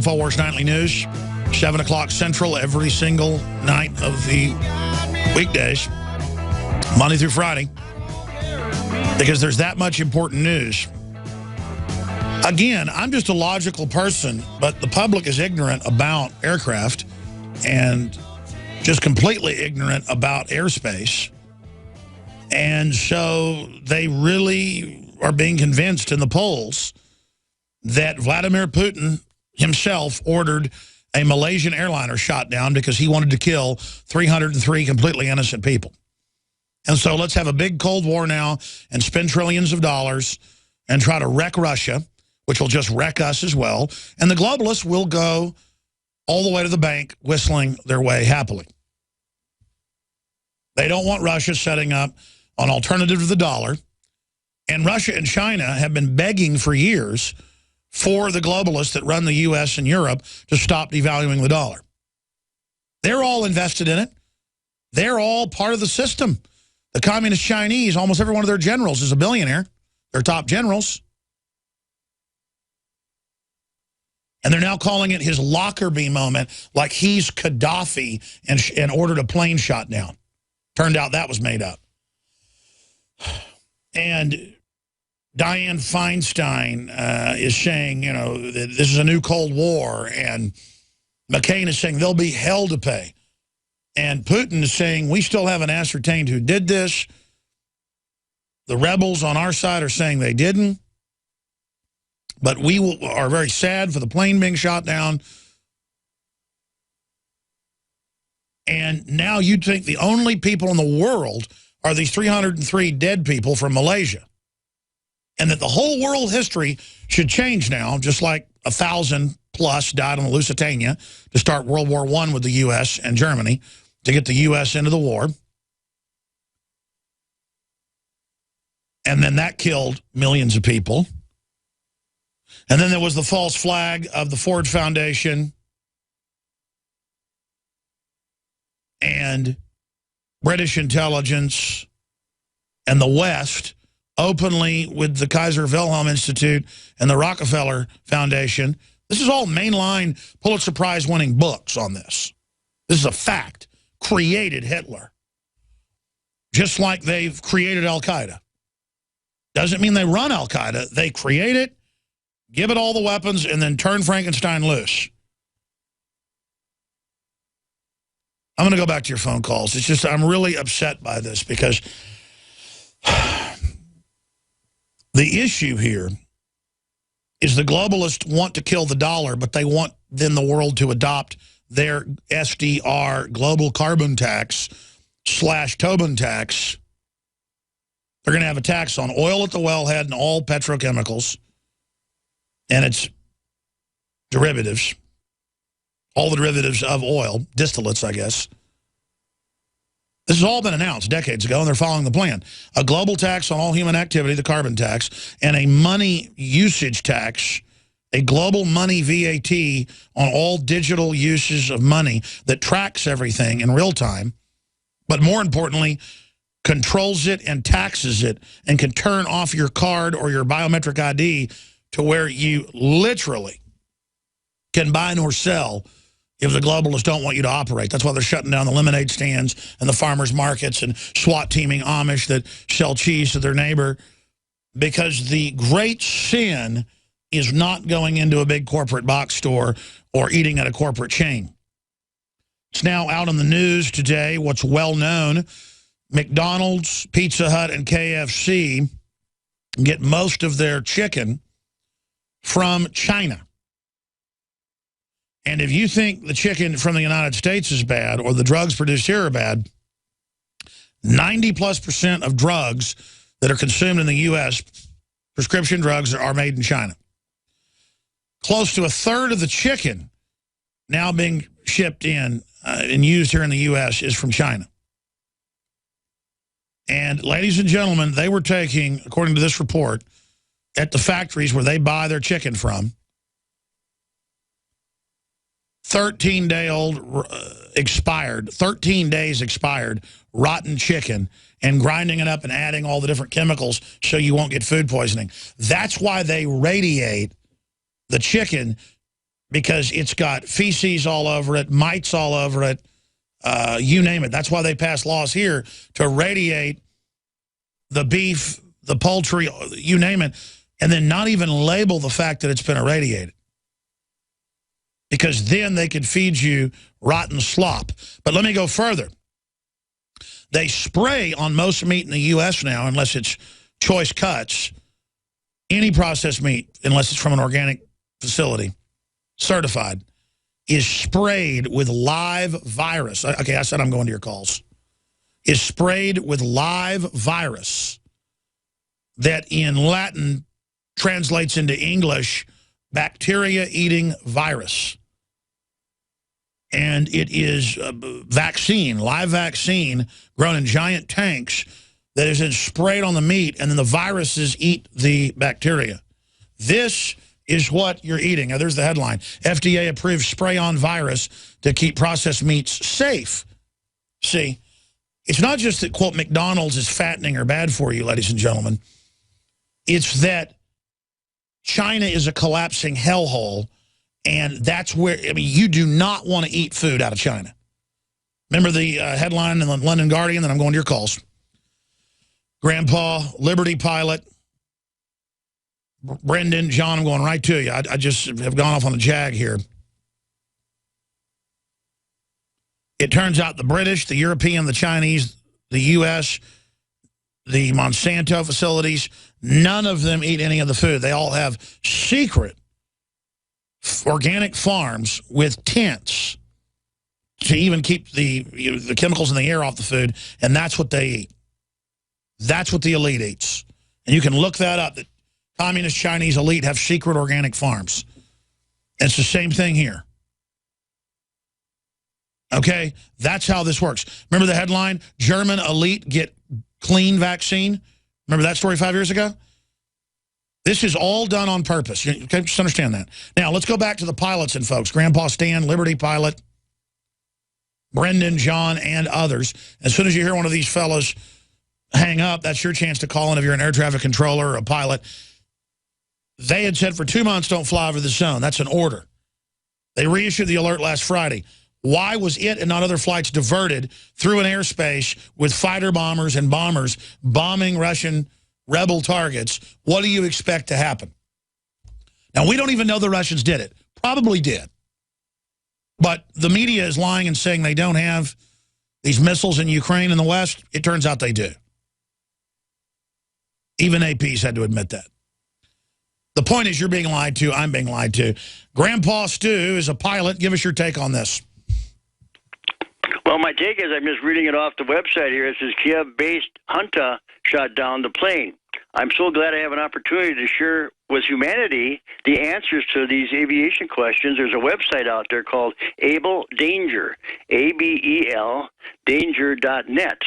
InfoWars Nightly News, 7 o'clock Central every single night of the weekdays, Monday through Friday, because there's that much important news. Again, I'm just a logical person, but the public is ignorant about aircraft and just completely ignorant about airspace. And so they really are being convinced in the polls that Vladimir Putin himself ordered a Malaysian airliner shot down because he wanted to kill 303 completely innocent people. And so let's have a big Cold War now and spend trillions of dollars and try to wreck Russia, which will just wreck us as well. And the globalists will go all the way to the bank whistling their way happily. They don't want Russia setting up an alternative to the dollar. And Russia and China have been begging for years for the globalists that run the U.S. and Europe to stop devaluing the dollar. They're all invested in it. They're all part of the system. The communist Chinese, almost every one of their generals is a billionaire. Their top generals. And they're now calling it his Lockerbie moment, like he's Gaddafi and ordered a plane shot down. Turned out that was made up. And Dianne Feinstein is saying, you know, that this is a new Cold War, and McCain is saying there'll be hell to pay. And Putin is saying we still haven't ascertained who did this. The rebels on our side are saying they didn't. But we are very sad for the plane being shot down. And now you'd think the only people in the world are these 303 dead people from Malaysia. And that the whole world history should change now, just like 1,000 plus died on the Lusitania to start World War I with the U.S. and Germany to get the U.S. into the war. And then that killed millions of people. And then there was the false flag of the Ford Foundation and British intelligence and the West openly with the Kaiser Wilhelm Institute and the Rockefeller Foundation. This is all mainline Pulitzer Prize winning books on this. This is a fact. Created Hitler. Just like they've created Al-Qaeda. Doesn't mean they run Al-Qaeda. They create it, give it all the weapons, and then turn Frankenstein loose. I'm going to go back to your phone calls. It's just I'm really upset by this because the issue here is the globalists want to kill the dollar, but they want then the world to adopt their SDR, global carbon tax / Tobin tax. They're going to have a tax on oil at the wellhead and all petrochemicals and its derivatives, all the derivatives of oil, distillates, I guess. This has all been announced decades ago, and they're following the plan. A global tax on all human activity, the carbon tax, and a money usage tax, a global money VAT on all digital uses of money that tracks everything in real time, but more importantly, controls it and taxes it and can turn off your card or your biometric ID to where you literally can buy nor sell if the globalists don't want you to operate. That's why they're shutting down the lemonade stands and the farmers markets and SWAT teaming Amish that sell cheese to their neighbor, because the great sin is not going into a big corporate box store or eating at a corporate chain. It's now out in the news today, what's well known. McDonald's, Pizza Hut, and KFC get most of their chicken from China. And if you think the chicken from the United States is bad or the drugs produced here are bad, 90+% of drugs that are consumed in the U.S., prescription drugs, are made in China. Close to a third of the chicken now being shipped in and used here in the U.S. is from China. And ladies and gentlemen, they were taking, according to this report, at the factories where they buy their chicken from, 13 days expired, rotten chicken, and grinding it up and adding all the different chemicals so you won't get food poisoning. That's why they radiate the chicken because it's got feces all over it, mites all over it, you name it. That's why they pass laws here to radiate the beef, the poultry, you name it, and then not even label the fact that it's been irradiated. Because then they could feed you rotten slop. But let me go further. They spray on most meat in the U.S. now, unless it's choice cuts, any processed meat, unless it's from an organic facility, certified, is sprayed with live virus. Okay, I said I'm going to your calls. Is sprayed with live virus that in Latin translates into English, bacteria-eating virus. And it is a vaccine, live vaccine, grown in giant tanks that is then sprayed on the meat, and then the viruses eat the bacteria. This is what you're eating. Now, there's the headline. FDA approves spray-on virus to keep processed meats safe. See, it's not just that, quote, McDonald's is fattening or bad for you, ladies and gentlemen. It's that China is a collapsing hellhole, and that's where, I mean, you do not want to eat food out of China. Remember the headline in the London Guardian? Then I'm going to your calls. Grandpa, Liberty pilot, Brendan, John, I'm going right to you. I just have gone off on a jag here. It turns out the British, the European, the Chinese, the U.S., the Monsanto facilities, none of them eat any of the food. They all have secret organic farms with tents to even keep the chemicals in the air off the food, and that's what they eat. That's what the elite eats. And you can look that up. The communist Chinese elite have secret organic farms. And it's the same thing here. Okay? That's how this works. Remember the headline, German elite get clean vaccine? Remember that story 5 years ago? This is all done on purpose. You okay, just understand that. Now, let's go back to the pilots and folks. Grandpa Stan, Liberty pilot, Brendan, John, and others. As soon as you hear one of these fellas hang up, that's your chance to call in if you're an air traffic controller or a pilot. They had said for 2 months, don't fly over the zone. That's an order. They reissued the alert last Friday. Why was it and not other flights diverted through an airspace with fighter bombers and bombers bombing Russian rebel targets? What do you expect to happen? Now, we don't even know the Russians did it. Probably did. But the media is lying and saying they don't have these missiles in Ukraine and the West. It turns out they do. Even AP's had to admit that. The point is you're being lied to. I'm being lied to. Grandpa Stu is a pilot. Give us your take on this. Well, my take is, I'm just reading it off the website here. It says Kiev-based junta shot down the plane. I'm so glad I have an opportunity to share with humanity the answers to these aviation questions. There's a website out there called Able Danger, A-B-E-L, danger.net.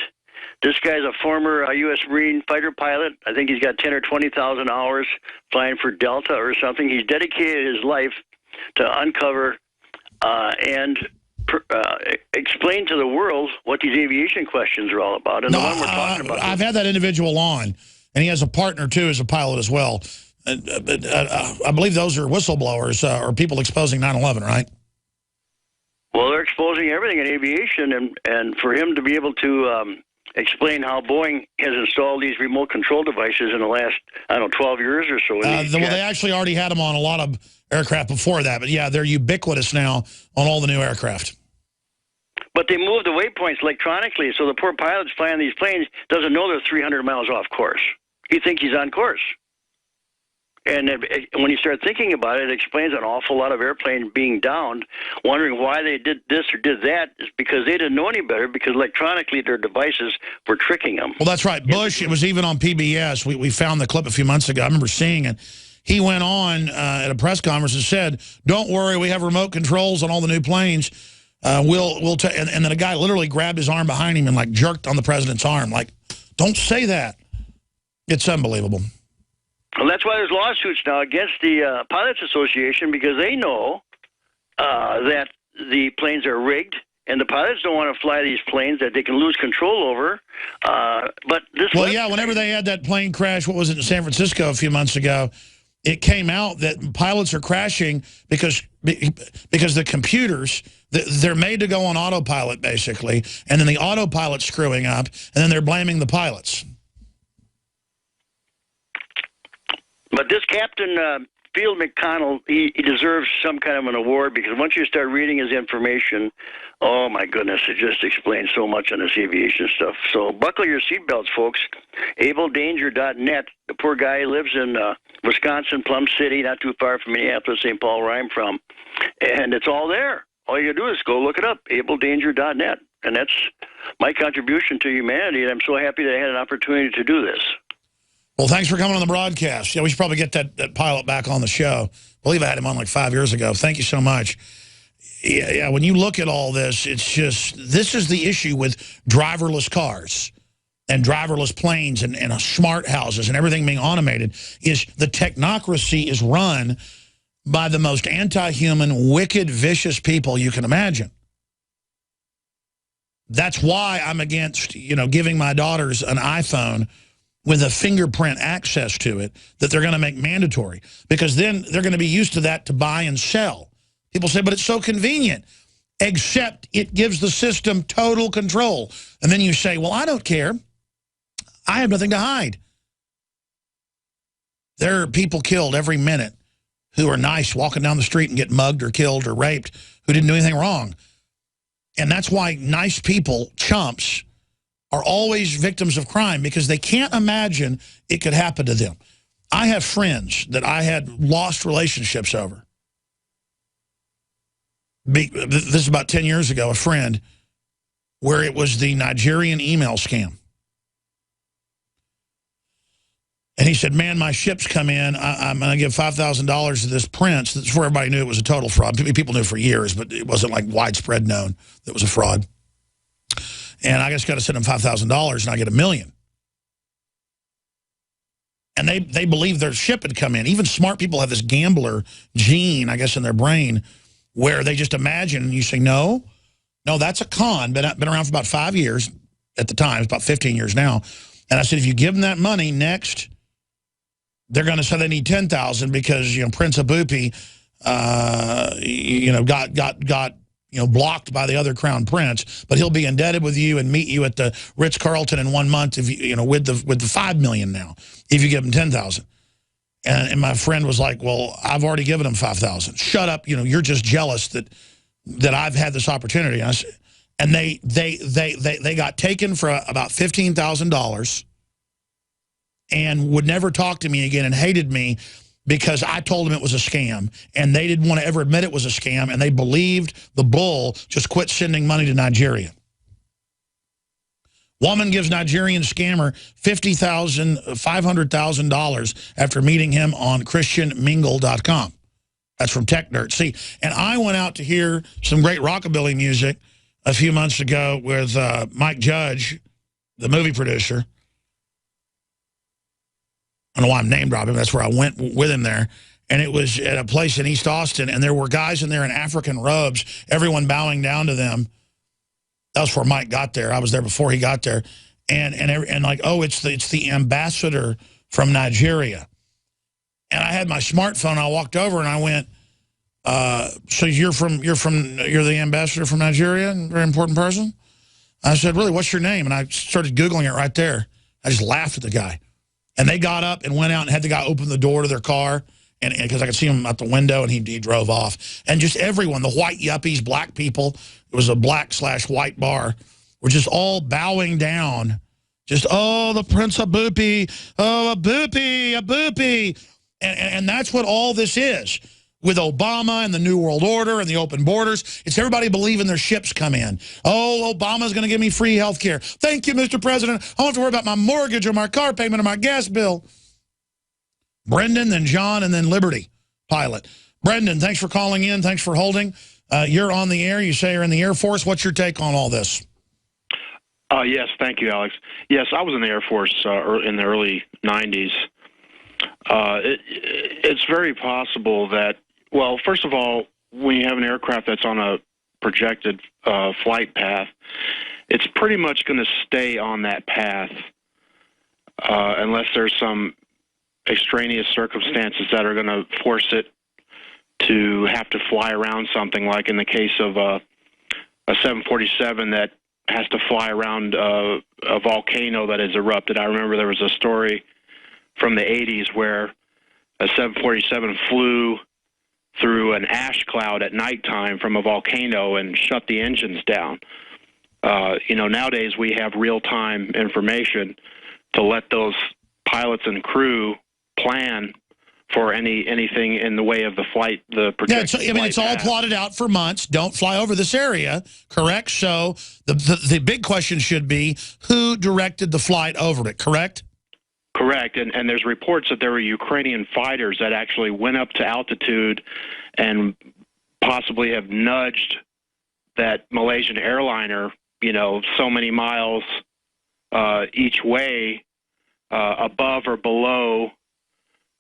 This guy's a former U.S. Marine fighter pilot. I think he's got 10 or 20,000 hours flying for Delta or something. He's dedicated his life to uncover and explain to the world what these aviation questions are all about. And the one we're talking about. I've had that individual on, and he has a partner, too, as a pilot as well. I believe those are whistleblowers or people exposing 9/11, right? Well, they're exposing everything in aviation, and for him to be able to explain how Boeing has installed these remote control devices in the last, 12 years or so. Well, they actually already had them on a lot of aircraft before that, but yeah, they're ubiquitous now on all the new aircraft. But they move the waypoints electronically, so the poor pilot's flying these planes doesn't know they're 300 miles off course. He thinks he's on course. And when you start thinking about it, it explains an awful lot of airplanes being downed, wondering why they did this or did that. Is because they didn't know any better, because electronically their devices were tricking them. Well, that's right. Bush, it was even on PBS. We found the clip a few months ago. I remember seeing it. He went on at a press conference and said, don't worry, we have remote controls on all the new planes. And then a guy literally grabbed his arm behind him and like jerked on the president's arm. Like, don't say that. It's unbelievable. Well, that's why there's lawsuits now against the Pilots Association, because they know that the planes are rigged, and the pilots don't want to fly these planes that they can lose control over. But this yeah, whenever they had that plane crash, what was it, in San Francisco a few months ago, it came out that pilots are crashing because the computers, they're made to go on autopilot, basically, and then the autopilot's screwing up, and then they're blaming the pilots. But this Captain Field McConnell, he deserves some kind of an award, because once you start reading his information, oh my goodness, it just explains so much on this aviation stuff. So buckle your seatbelts, folks. AbleDanger.net. The poor guy lives in Wisconsin, Plum City, not too far from Minneapolis, St. Paul, where I'm from. And it's all there. All you do is go look it up, AbleDanger.net. And that's my contribution to humanity, and I'm so happy that I had an opportunity to do this. Well, thanks for coming on the broadcast. Yeah, we should probably get that pilot back on the show. I believe I had him on like 5 years ago. Thank you so much. Yeah, when you look at all this, it's just, this is the issue with driverless cars and driverless planes and smart houses and everything being automated, is the technocracy is run by the most anti-human, wicked, vicious people you can imagine. That's why I'm against, giving my daughters an iPhone with a fingerprint access to it that they're going to make mandatory, because then they're going to be used to that to buy and sell. People say, but it's so convenient, except it gives the system total control. And then you say, well, I don't care. I have nothing to hide. There are people killed every minute who are nice, walking down the street and get mugged or killed or raped, who didn't do anything wrong. And that's why nice people, chumps, are always victims of crime, because they can't imagine it could happen to them. I have friends that I had lost relationships over. This is about 10 years ago, a friend, where it was the Nigerian email scam. And he said, man, my ship's come in. I'm going to give $5,000 to this prince. That's where everybody knew it was a total fraud. People knew for years, but it wasn't like widespread known that it was a fraud. And I just got to send them $5,000 and I get $1 million. And they believe their ship had come in. Even smart people have this gambler gene, I guess, in their brain, where they just imagine, and you say, no, that's a con. Been around for about 5 years at the time. It's about 15 years now. And I said, if you give them that money next, they're going to say they need $10,000 because, Prince Abupi, got blocked by the other crown prince, but he'll be indebted with you and meet you at the Ritz-Carlton in 1 month if with the $5 million now, if you give him $10,000. And my friend was like, well, I've already given him $5,000. Shut up, you're just jealous that I've had this opportunity. And they got taken for about $15,000 and would never talk to me again and hated me, because I told them it was a scam, and they didn't want to ever admit it was a scam, and they believed the bull. Just quit sending money to Nigeria. Woman gives Nigerian scammer $500,000 after meeting him on ChristianMingle.com. That's from Tech Nerd. See, and I went out to hear some great rockabilly music a few months ago with Mike Judge, the movie producer. I don't know why I'm name dropping. That's where I went with him there. And it was at a place in East Austin, and there were guys in there in African robes, everyone bowing down to them. That was where Mike got there. I was there before he got there. And like, oh, it's the ambassador from Nigeria. And I had my smartphone. I walked over and I went, so you're the ambassador from Nigeria, a very important person? I said, really, what's your name? And I started Googling it right there. I just laughed at the guy. And they got up and went out and had the guy open the door to their car, and because I could see him out the window, and he drove off. And just everyone, the white yuppies, black people, it was a black/white bar, were just all bowing down. Just, oh, the Prince Abupi, oh, Abupi. And that's what all this is. With Obama and the New World Order and the open borders, it's everybody believing their ships come in. Oh, Obama's going to give me free health care. Thank you, Mr. President. I don't have to worry about my mortgage or my car payment or my gas bill. Brendan, then John, and then Liberty Pilot. Brendan, thanks for calling in. Thanks for holding. You're on the air. You say you're in the Air Force. What's your take on all this? Yes, thank you, Alex. Yes, I was in the Air Force in the early 90s. It's very possible that, well, first of all, when you have an aircraft that's on a projected flight path, it's pretty much going to stay on that path unless there's some extraneous circumstances that are going to force it to have to fly around something, like in the case of a 747 that has to fly around a volcano that has erupted. I remember there was a story from the 80s where a 747 flew through an ash cloud at nighttime from a volcano and shut the engines down. Nowadays we have real-time information to let those pilots and crew plan for anything in the way of the flight, the projected it's all plotted out for months. Don't fly over this area, correct? So the big question should be, who directed the flight over it, correct? Correct, and there's reports that there were Ukrainian fighters that actually went up to altitude and possibly have nudged that Malaysian airliner, so many miles each way, above or below,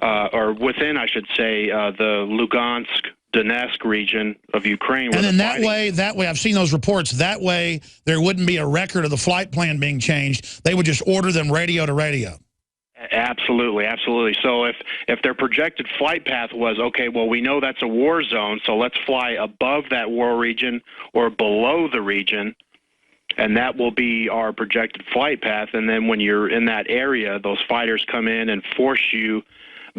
or within, I should say, the Lugansk, Donetsk region of Ukraine. And then that way, I've seen those reports, that way there wouldn't be a record of the flight plan being changed. They would just order them radio to radio. Absolutely, absolutely. So if their projected flight path was, okay, well, we know that's a war zone, so let's fly above that war region or below the region, and that will be our projected flight path. And then when you're in that area, those fighters come in and force you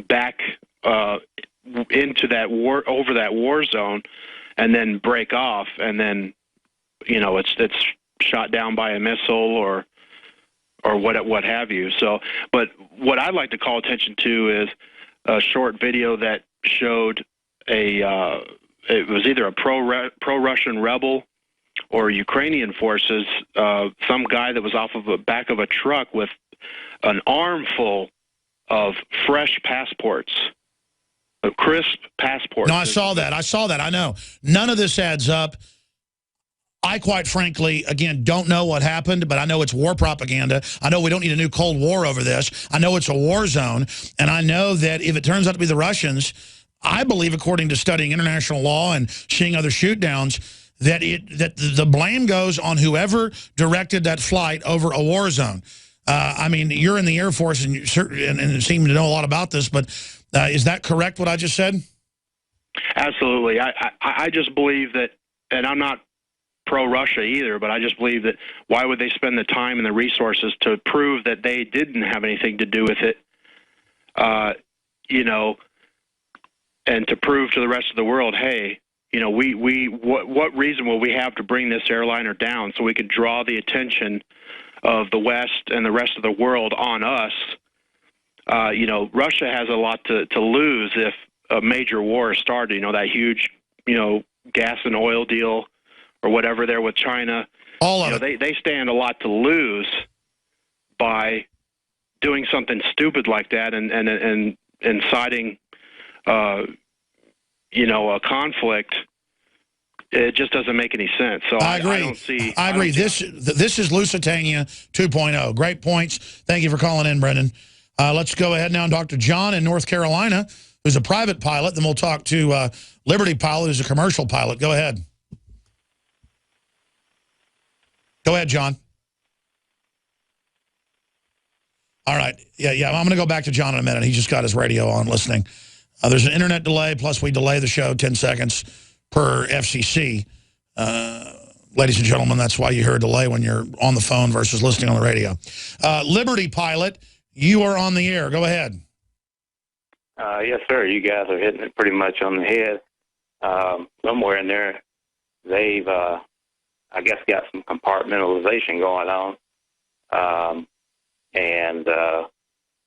back into that over that war zone, and then break off, and then it's shot down by a missile or what have you. So, but what I'd like to call attention to is a short video that showed it was either a pro-Russian rebel or Ukrainian forces, some guy that was off of the back of a truck with an armful of fresh passports, of crisp passports. No, I saw that. I know. None of this adds up. I, quite frankly, again, don't know what happened, but I know it's war propaganda. I know we don't need a new Cold War over this. I know it's a war zone, and I know that if it turns out to be the Russians, I believe, according to studying international law and seeing other shoot-downs, that the blame goes on whoever directed that flight over a war zone. I mean, you're in the Air Force and you seem to know a lot about this, but is that correct, what I just said? Absolutely. I just believe that, and I'm not pro-Russia either, but I just believe that why would they spend the time and the resources to prove that they didn't have anything to do with it, and to prove to the rest of the world, hey, what reason will we have to bring this airliner down so we could draw the attention of the West and the rest of the world on us? Russia has a lot to lose if a major war started, that huge, gas and oil deal or whatever there with China. All of it. They stand a lot to lose by doing something stupid like that and inciting, a conflict. It just doesn't make any sense. So I agree. I agree. This is Lusitania 2.0. Great points. Thank you for calling in, Brendan. Let's go ahead now. Dr. John in North Carolina, who's a private pilot. Then we'll talk to Liberty Pilot, who's a commercial pilot. Go ahead. Go ahead, John. All right. Yeah. I'm going to go back to John in a minute. He just got his radio on listening. There's an internet delay, plus we delay the show 10 seconds per FCC. Ladies and gentlemen, that's why you hear a delay when you're on the phone versus listening on the radio. Liberty Pilot, you are on the air. Go ahead. Yes, sir. You guys are hitting it pretty much on the head. Somewhere in there, they've, I guess, got some compartmentalization going on. And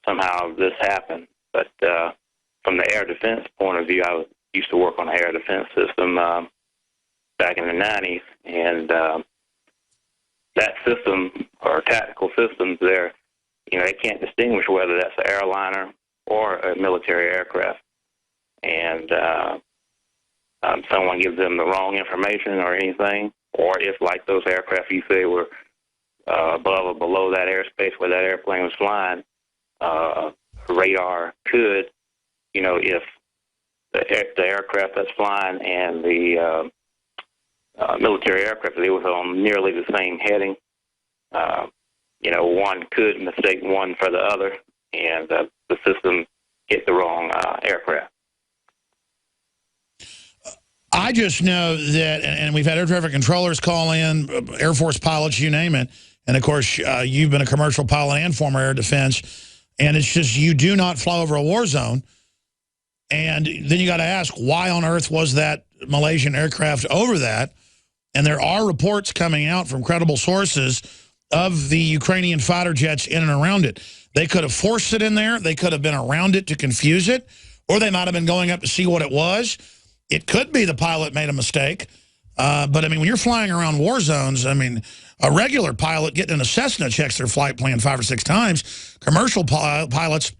somehow this happened. But from the air defense point of view, I used to work on an air defense system back in the 90s. And that system, or tactical systems there, they can't distinguish whether that's an airliner or a military aircraft. And someone gives them the wrong information or anything, or if, like those aircraft you say were above or below that airspace where that airplane was flying, radar could, if the aircraft that's flying and the military aircraft, they were on nearly the same heading, one could mistake one for the other, and the system hit the wrong aircraft. I just know that, and we've had air traffic controllers call in, Air Force pilots, you name it. And, of course, you've been a commercial pilot and former air defense. And it's just you do not fly over a war zone. And then you got to ask, why on earth was that Malaysian aircraft over that? And there are reports coming out from credible sources of the Ukrainian fighter jets in and around it. They could have forced it in there. They could have been around it to confuse it. Or they might have been going up to see what it was. It could be the pilot made a mistake. But, I mean, when you're flying around war zones, I mean, a regular pilot getting in a Cessna checks their flight plan 5 or 6 times. Commercial pilots,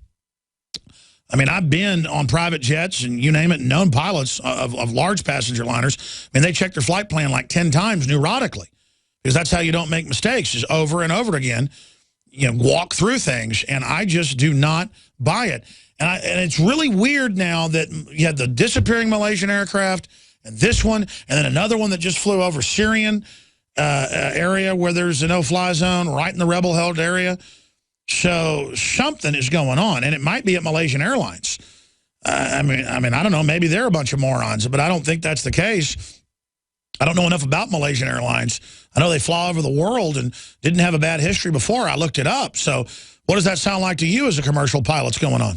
I mean, I've been on private jets and you name it, known pilots of large passenger liners. I mean, they check their flight plan like 10 times neurotically because that's how you don't make mistakes, is over and over again, you know, walk through things. And I just do not buy it. And it's really weird now that you had the disappearing Malaysian aircraft and this one, and then another one that just flew over Syrian area where there's a no-fly zone right in the rebel-held area. So something is going on, and it might be at Malaysian Airlines. I mean, I don't know. Maybe they're a bunch of morons, but I don't think that's the case. I don't know enough about Malaysian Airlines. I know they fly over the world and didn't have a bad history before. I looked it up. So what does that sound like to you as a commercial pilot's going on?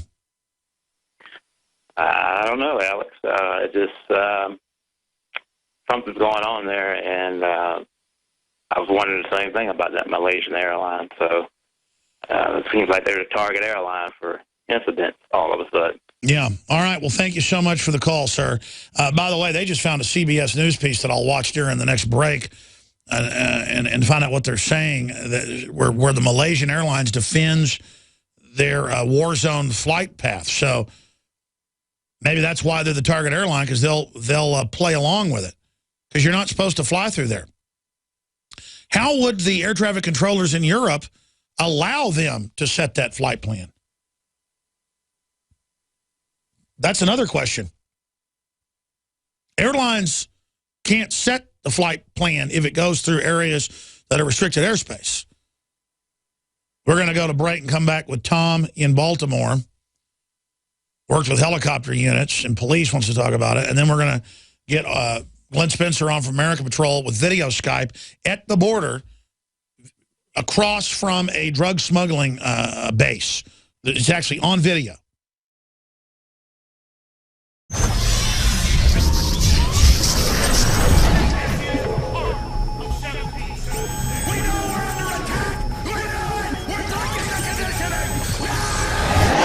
I don't know, Alex. It just something's going on there, and I was wondering the same thing about that Malaysian airline. So it seems like they're the target airline for incidents all of a sudden. Yeah. All right. Well, thank you so much for the call, sir. By the way, they just found a CBS News piece that I'll watch during the next break and find out what they're saying, that where the Malaysian Airlines defends their war zone flight path. So maybe that's why they're the target airline, because they'll play along with it, because you're not supposed to fly through there. How would the air traffic controllers in Europe allow them to set that flight plan? That's another question. Airlines can't set the flight plan if it goes through areas that are restricted airspace. We're going to go to break and come back with Tom in Baltimore. Works with helicopter units, and police wants to talk about it. And then we're going to get Glenn Spencer on from American Patrol with video Skype at the border across from a drug smuggling base. It's actually on video.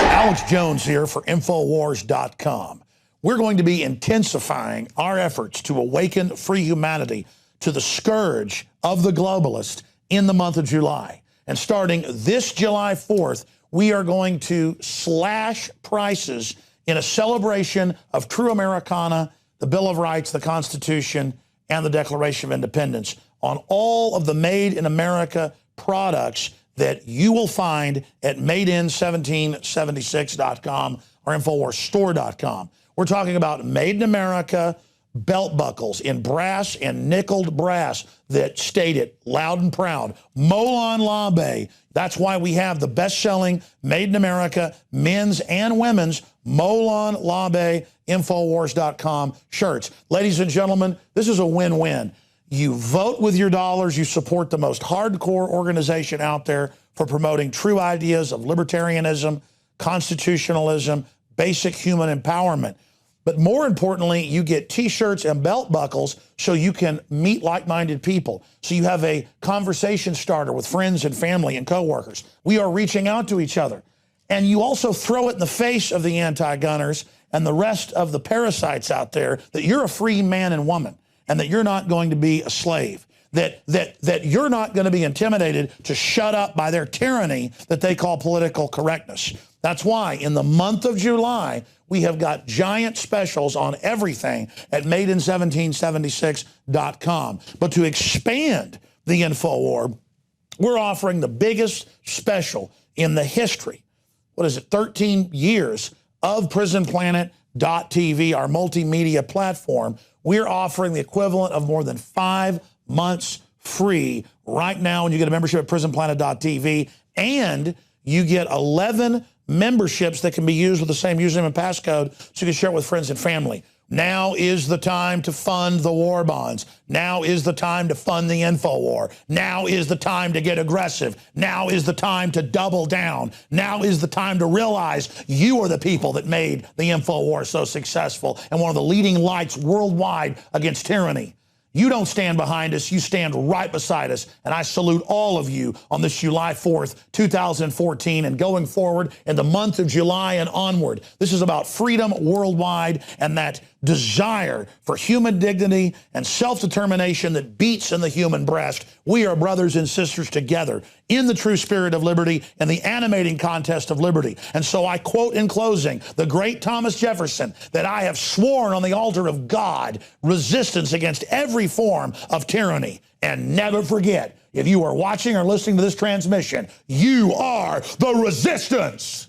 Alex Jones here for Infowars.com. We're going to be intensifying our efforts to awaken free humanity to the scourge of the globalist in the month of July. And starting this July 4th, we are going to slash prices in a celebration of true Americana, the Bill of Rights, the Constitution, and the Declaration of Independence on all of the Made in America products that you will find at madein1776.com or InfoWarsStore.com. We're talking about Made in America belt buckles in brass and nickeled brass that state it loud and proud. Molon Labe. That's why we have the best-selling Made in America men's and women's Molon Labe Infowars.com shirts. Ladies and gentlemen, this is a win-win. You vote with your dollars. You support the most hardcore organization out there for promoting true ideas of libertarianism, constitutionalism, basic human empowerment. But more importantly, you get T-shirts and belt buckles so you can meet like-minded people. So you have a conversation starter with friends and family and coworkers. We are reaching out to each other. And you also throw it in the face of the anti-gunners and the rest of the parasites out there that you're a free man and woman, and that you're not going to be a slave, that you're not going to be intimidated to shut up by their tyranny that they call political correctness. That's why in the month of July, we have got giant specials on everything at madein1776.com. But to expand the InfoWar, we're offering the biggest special in the history, 13 years of PrisonPlanet.tv, our multimedia platform. We're offering the equivalent of more than 5 months free right now when you get a membership at PrisonPlanet.tv, and you get 11 memberships that can be used with the same username and passcode so you can share it with friends and family. Now is the time to fund the war bonds. Now is the time to fund the info war. Now is the time to get aggressive. Now is the time to double down. Now is the time to realize you are the people that made the info war so successful and one of the leading lights worldwide against tyranny. You don't stand behind us, you stand right beside us, and I salute all of you on this July 4th, 2014, and going forward in the month of July and onward. This is about freedom worldwide and that desire for human dignity and self-determination that beats in the human breast. We are brothers and sisters together in the true spirit of liberty and the animating contest of liberty. And so I quote in closing the great Thomas Jefferson that I have sworn on the altar of God resistance against every form of tyranny. And never forget, if you are watching or listening to this transmission, you are the resistance.